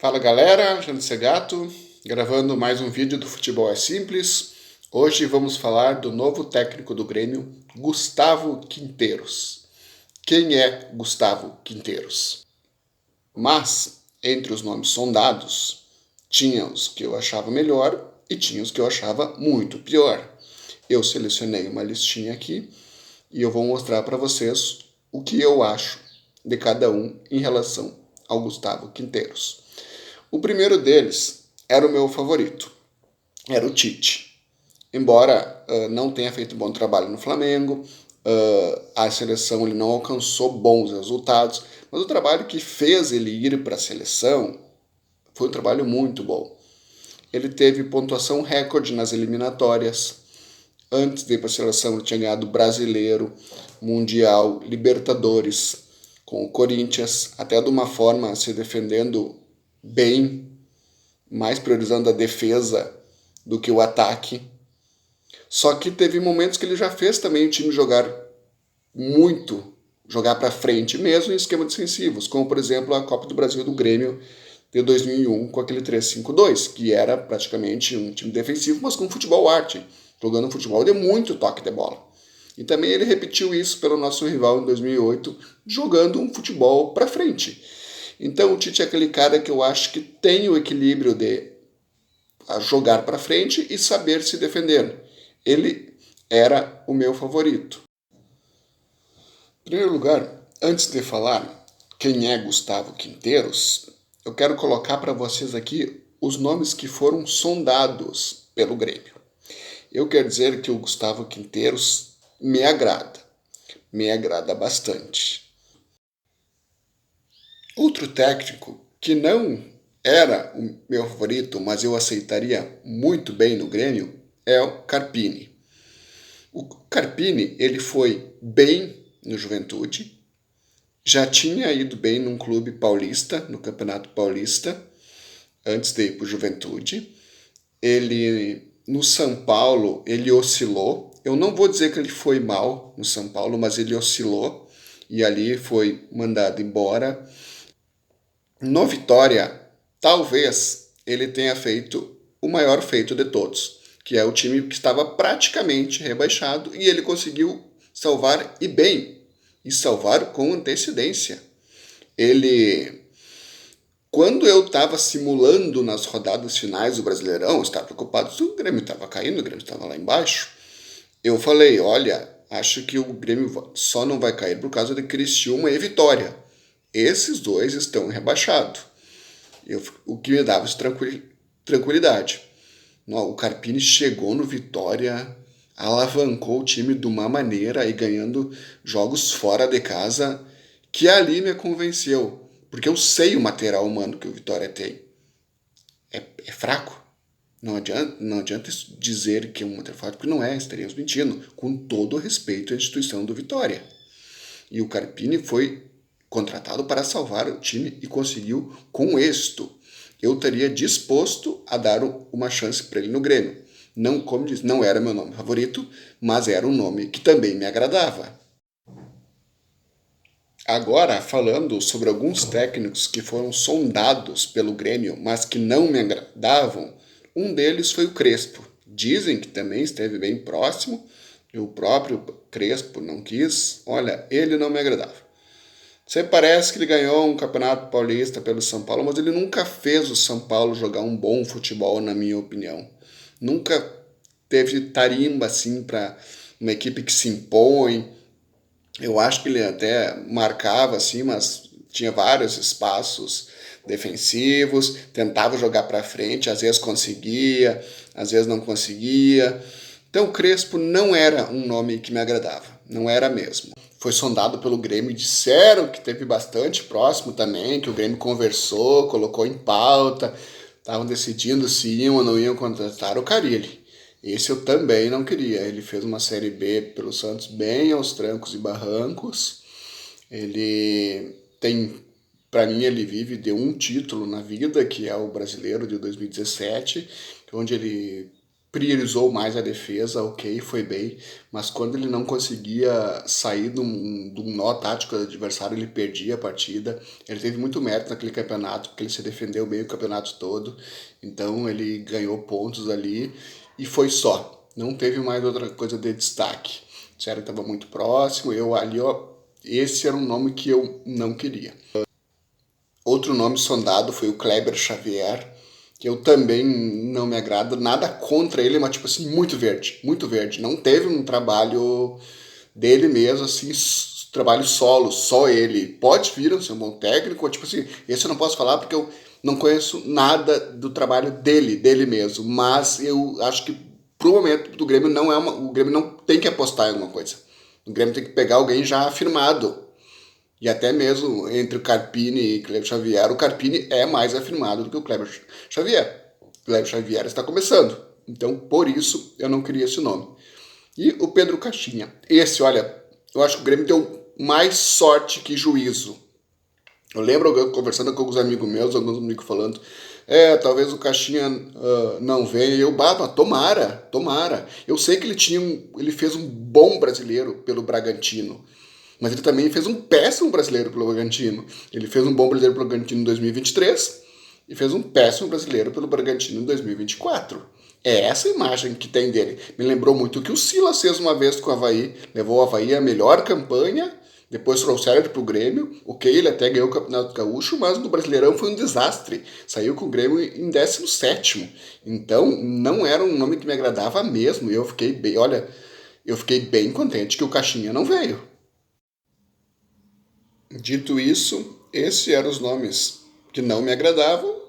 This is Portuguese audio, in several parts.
Fala galera, Jânio Segato, gravando mais um vídeo do Futebol é Simples. Hoje vamos falar do novo técnico do Grêmio, Gustavo Quinteiros. Quem é Gustavo Quinteiros? Mas, entre os nomes sondados, tinha os que eu achava melhor e tinha os que eu achava muito pior. Eu selecionei uma listinha aqui e eu vou mostrar para vocês o que eu acho de cada um em relação ao Gustavo Quinteiros. O primeiro deles era o meu favorito, era o Tite. Embora não tenha feito um bom trabalho no Flamengo, a seleção ele não alcançou bons resultados, mas o trabalho que fez ele ir para a seleção foi um trabalho muito bom. Ele teve pontuação recorde nas eliminatórias. Antes de ir para a seleção, ele tinha ganhado Brasileiro, Mundial, Libertadores com o Corinthians, até de uma forma se defendendo bem, mais priorizando a defesa do que o ataque. Só que teve momentos que ele já fez também o time jogar muito, jogar para frente, mesmo em esquemas defensivos, como por exemplo a Copa do Brasil do Grêmio de 2001 com aquele 3-5-2, que era praticamente um time defensivo, mas com futebol arte, jogando futebol de muito toque de bola. E também ele repetiu isso pelo nosso rival em 2008, jogando um futebol para frente. Então o Tite é aquele cara que eu acho que tem o equilíbrio de jogar para frente e saber se defender. Ele era o meu favorito. Em primeiro lugar, antes de falar quem é Gustavo Quinteiros, eu quero colocar para vocês aqui os nomes que foram sondados pelo Grêmio. Eu quero dizer que o Gustavo Quinteiros me agrada bastante. Outro técnico que não era o meu favorito, mas eu aceitaria muito bem no Grêmio, é o Carpini. O Carpini, ele foi bem no Juventude, já tinha ido bem num clube paulista, no Campeonato Paulista, antes de ir para o Juventude. Ele, no São Paulo, ele oscilou. Eu não vou dizer que ele foi mal no São Paulo, mas ele oscilou e ali foi mandado embora. No Vitória, talvez ele tenha feito o maior feito de todos, que é o time que estava praticamente rebaixado e ele conseguiu salvar e bem, e salvar com antecedência. Ele, quando eu estava simulando nas rodadas finais do Brasileirão, eu estava preocupado se o Grêmio estava caindo, o Grêmio estava lá embaixo. Eu falei, olha, acho que o Grêmio só não vai cair por causa de Criciúma e Vitória. Esses dois estão rebaixados. O que me dava tranquilidade. O Carpini chegou no Vitória, alavancou o time de uma maneira e ganhando jogos fora de casa, que ali me convenceu. Porque eu sei o material humano que o Vitória tem. É fraco. Não adianta dizer que é um material fraco, porque não é, estaríamos mentindo. Com todo o respeito à instituição do Vitória. E o Carpini foi contratado para salvar o time e conseguiu com êxito. Eu estaria disposto a dar uma chance para ele no Grêmio. Não, como diz, não era meu nome favorito, mas era um nome que também me agradava. Agora, falando sobre alguns técnicos que foram sondados pelo Grêmio, mas que não me agradavam, um deles foi o Crespo. Dizem que também esteve bem próximo, e o próprio Crespo não quis. Olha, ele não me agradava. Você parece que ele ganhou um campeonato paulista pelo São Paulo, mas ele nunca fez o São Paulo jogar um bom futebol, na minha opinião. Nunca teve tarimba assim para uma equipe que se impõe. Eu acho que ele até marcava assim, mas tinha vários espaços defensivos, tentava jogar para frente, às vezes conseguia, às vezes não conseguia. Então o Crespo não era um nome que me agradava, não era mesmo. Foi sondado pelo Grêmio e disseram que teve bastante próximo também, que o Grêmio conversou, colocou em pauta, estavam decidindo se iam ou não iam contratar o Carille. Esse eu também não queria. Ele fez uma Série B pelo Santos bem aos trancos e barrancos. Ele tem, para mim, ele vive de um título na vida, que é o Brasileiro de 2017, onde ele priorizou mais a defesa, ok, foi bem, mas quando ele não conseguia sair de um nó tático do adversário, ele perdia a partida. Ele teve muito mérito naquele campeonato, porque ele se defendeu bem o campeonato todo, então ele ganhou pontos ali e foi só. Não teve mais outra coisa de destaque. O Sério, estava muito próximo, eu ali, ó, esse era um nome que eu não queria. Outro nome sondado foi o Kleber Xavier, que eu também não me agrada, nada contra ele, mas tipo assim, muito verde, muito verde. Não teve um trabalho dele mesmo, assim, trabalho solo, só ele. Pode vir a ser um bom técnico, tipo assim, esse eu não posso falar porque eu não conheço nada do trabalho dele mesmo, mas eu acho que pro momento do Grêmio não é o Grêmio não tem que apostar em alguma coisa. O Grêmio tem que pegar alguém já afirmado. E até mesmo entre o Carpini e Kleber Xavier, o Carpini é mais afirmado do que o Kleber Xavier. O Kleber Xavier está começando. Então, por isso, eu não queria esse nome. E o Pedro Caixinha. Esse, olha, eu acho que o Grêmio deu mais sorte que juízo. Eu lembro eu conversando com alguns amigos meus, alguns amigos falando, talvez o Caixinha não venha. E eu, baba, tomara. Eu sei que ele fez um bom brasileiro pelo Bragantino. Mas ele também fez um péssimo brasileiro pelo Bragantino. Ele fez um bom brasileiro pelo Bragantino em 2023 e fez um péssimo brasileiro pelo Bragantino em 2024. É essa a imagem que tem dele. Me lembrou muito o que o Silas fez uma vez com o Avaí. Levou o Avaí à melhor campanha, depois trouxeram ele pro Grêmio. Ok, ele até ganhou o Campeonato Gaúcho, mas no Brasileirão foi um desastre. Saiu com o Grêmio em 17º. Então, não era um nome que me agradava mesmo. E eu fiquei bem, olha, eu fiquei bem contente que o Caixinha não veio. Dito isso, esses eram os nomes que não me agradavam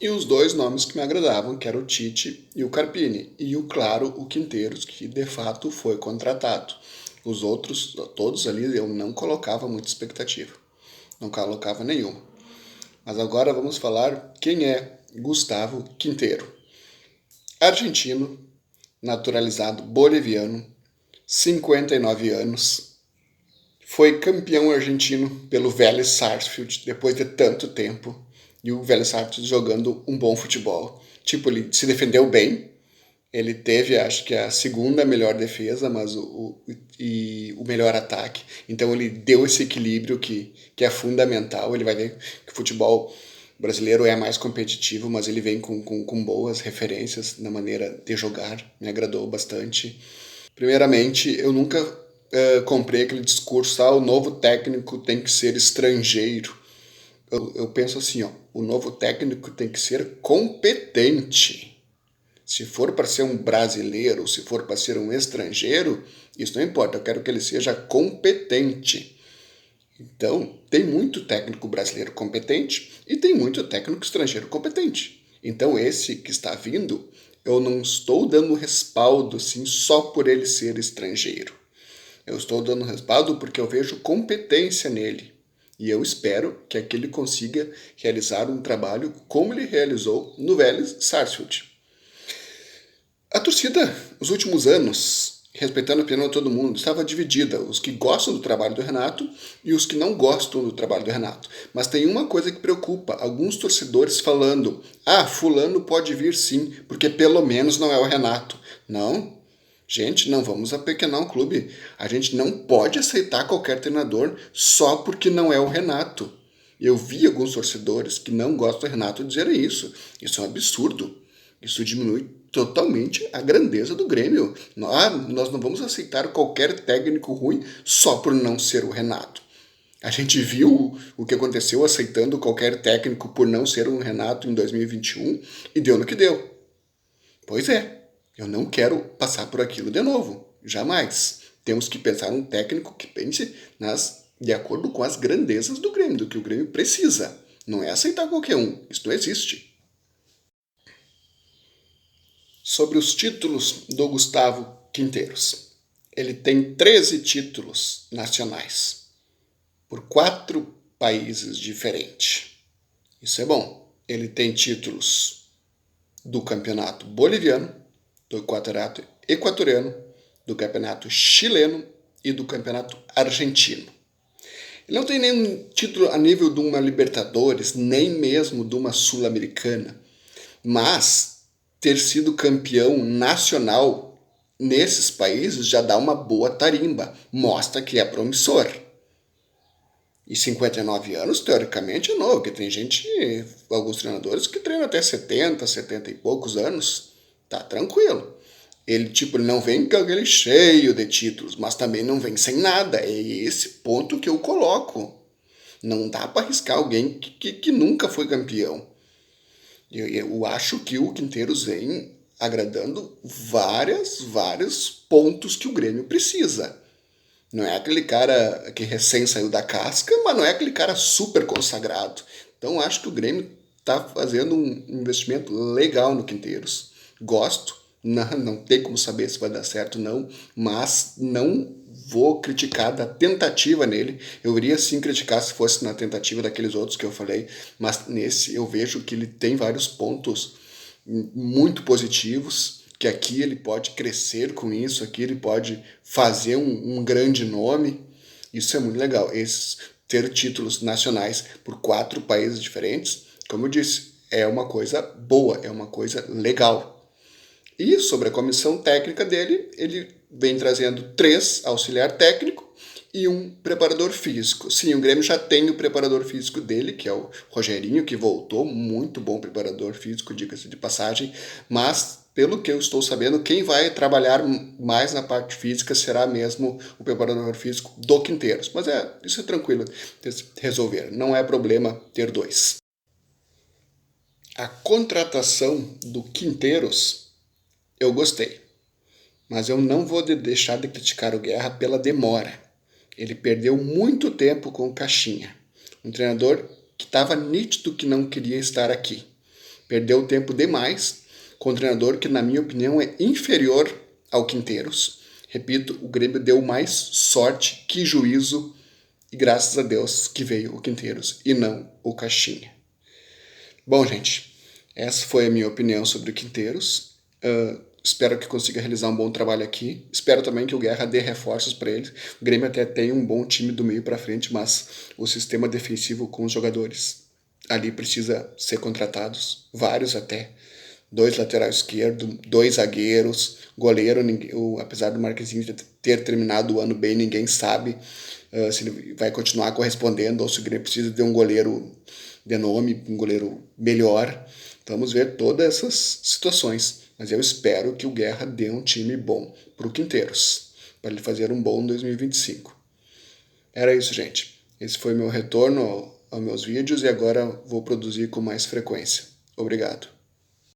e os dois nomes que me agradavam, que eram o Tite e o Carpini. E o claro, o Quinteiros, que de fato foi contratado. Os outros, todos ali, eu não colocava muita expectativa. Não colocava nenhuma. Mas agora vamos falar quem é Gustavo Quinteiro. Argentino, naturalizado boliviano, 59 anos, foi campeão argentino pelo Vélez Sarsfield depois de tanto tempo. E o Vélez Sarsfield jogando um bom futebol. Tipo, ele se defendeu bem. Ele teve, acho que, a segunda melhor defesa, mas o melhor ataque. Então ele deu esse equilíbrio que é fundamental. Ele vai ver que o futebol brasileiro é mais competitivo, mas ele vem com boas referências na maneira de jogar. Me agradou bastante. Primeiramente, eu nunca comprei aquele discurso, o novo técnico tem que ser estrangeiro. Eu penso assim, ó, o novo técnico tem que ser competente. Se for para ser um brasileiro, se for para ser um estrangeiro, isso não importa, eu quero que ele seja competente. Então, tem muito técnico brasileiro competente e tem muito técnico estrangeiro competente. Então, esse que está vindo, eu não estou dando respaldo assim só por ele ser estrangeiro. Eu estou dando respaldo porque eu vejo competência nele. E eu espero que aquele consiga realizar um trabalho como ele realizou no Vélez Sarsfield. A torcida, nos últimos anos, respeitando a opinião de todo mundo, estava dividida. Os que gostam do trabalho do Renato e os que não gostam do trabalho do Renato. Mas tem uma coisa que preocupa. Alguns torcedores falando, fulano pode vir sim, porque pelo menos não é o Renato. Não, gente, não vamos apequenar um clube. A gente não pode aceitar qualquer treinador só porque não é o Renato. Eu vi alguns torcedores que não gostam do Renato dizerem isso. Isso é um absurdo. Isso diminui totalmente a grandeza do Grêmio. Nós não vamos aceitar qualquer técnico ruim só por não ser o Renato. A gente viu o que aconteceu aceitando qualquer técnico por não ser um Renato em 2021 e deu no que deu. Pois é, eu não quero passar por aquilo de novo. Jamais. Temos que pensar um técnico que pense de acordo com as grandezas do Grêmio, do que o Grêmio precisa. Não é aceitar qualquer um. Isso não existe. Sobre os títulos do Gustavo Quinteiros. Ele tem 13 títulos nacionais por 4 países diferentes. Isso é bom. Ele tem títulos do Campeonato Boliviano, do Campeonato Equatoriano, do Campeonato Chileno e do Campeonato Argentino. Ele não tem nenhum título a nível de uma Libertadores, nem mesmo de uma Sul-Americana, mas ter sido campeão nacional nesses países já dá uma boa tarimba, mostra que é promissor. E 59 anos, teoricamente, é novo, porque tem gente, alguns treinadores que treinam até 70, 70 e poucos anos. Tá tranquilo. Ele, ele não vem com aquele cheio de títulos, mas também não vem sem nada. É esse ponto que eu coloco. Não dá para arriscar alguém que nunca foi campeão. Eu acho que o Quinteiros vem agradando vários pontos que o Grêmio precisa. Não é aquele cara que recém saiu da casca, mas não é aquele cara super consagrado. Então acho que o Grêmio está fazendo um investimento legal no Quinteiros. Gosto, não tem como saber se vai dar certo ou não, mas não vou criticar da tentativa nele. Eu iria sim criticar se fosse na tentativa daqueles outros que eu falei, mas nesse eu vejo que ele tem vários pontos muito positivos, que aqui ele pode crescer com isso, aqui ele pode fazer um grande nome. Isso é muito legal. Ter títulos nacionais por 4 países diferentes, como eu disse, é uma coisa boa, é uma coisa legal. E sobre a comissão técnica dele, ele vem trazendo 3 auxiliar técnico e um preparador físico. Sim, o Grêmio já tem o preparador físico dele, que é o Rogerinho, que voltou, muito bom preparador físico, diga-se de passagem, mas pelo que eu estou sabendo, quem vai trabalhar mais na parte física será mesmo o preparador físico do Quinteiros. Mas isso é tranquilo de resolver, não é problema ter 2. A contratação do Quinteiros eu gostei, mas eu não vou deixar de criticar o Guerra pela demora. Ele perdeu muito tempo com o Caixinha, um treinador que estava nítido que não queria estar aqui. Perdeu tempo demais com um treinador que, na minha opinião, é inferior ao Quinteiros. Repito, o Grêmio deu mais sorte que juízo e graças a Deus que veio o Quinteiros e não o Caixinha. Bom, gente, essa foi a minha opinião sobre o Quinteiros. Espero que consiga realizar um bom trabalho aqui. Espero também que o Guerra dê reforços para ele. O Grêmio até tem um bom time do meio para frente, mas o sistema defensivo com os jogadores ali precisa ser contratados, vários até. 2 laterais esquerdos, 2 zagueiros, goleiro, apesar do Marquezinho ter terminado o ano bem, ninguém sabe se ele vai continuar correspondendo ou se o Grêmio precisa de um goleiro de nome, um goleiro melhor. Vamos ver todas essas situações. Mas eu espero que o Guerra dê um time bom para o Quinteiros, para ele fazer um bom 2025. Era isso, gente. Esse foi meu retorno aos meus vídeos e agora vou produzir com mais frequência. Obrigado.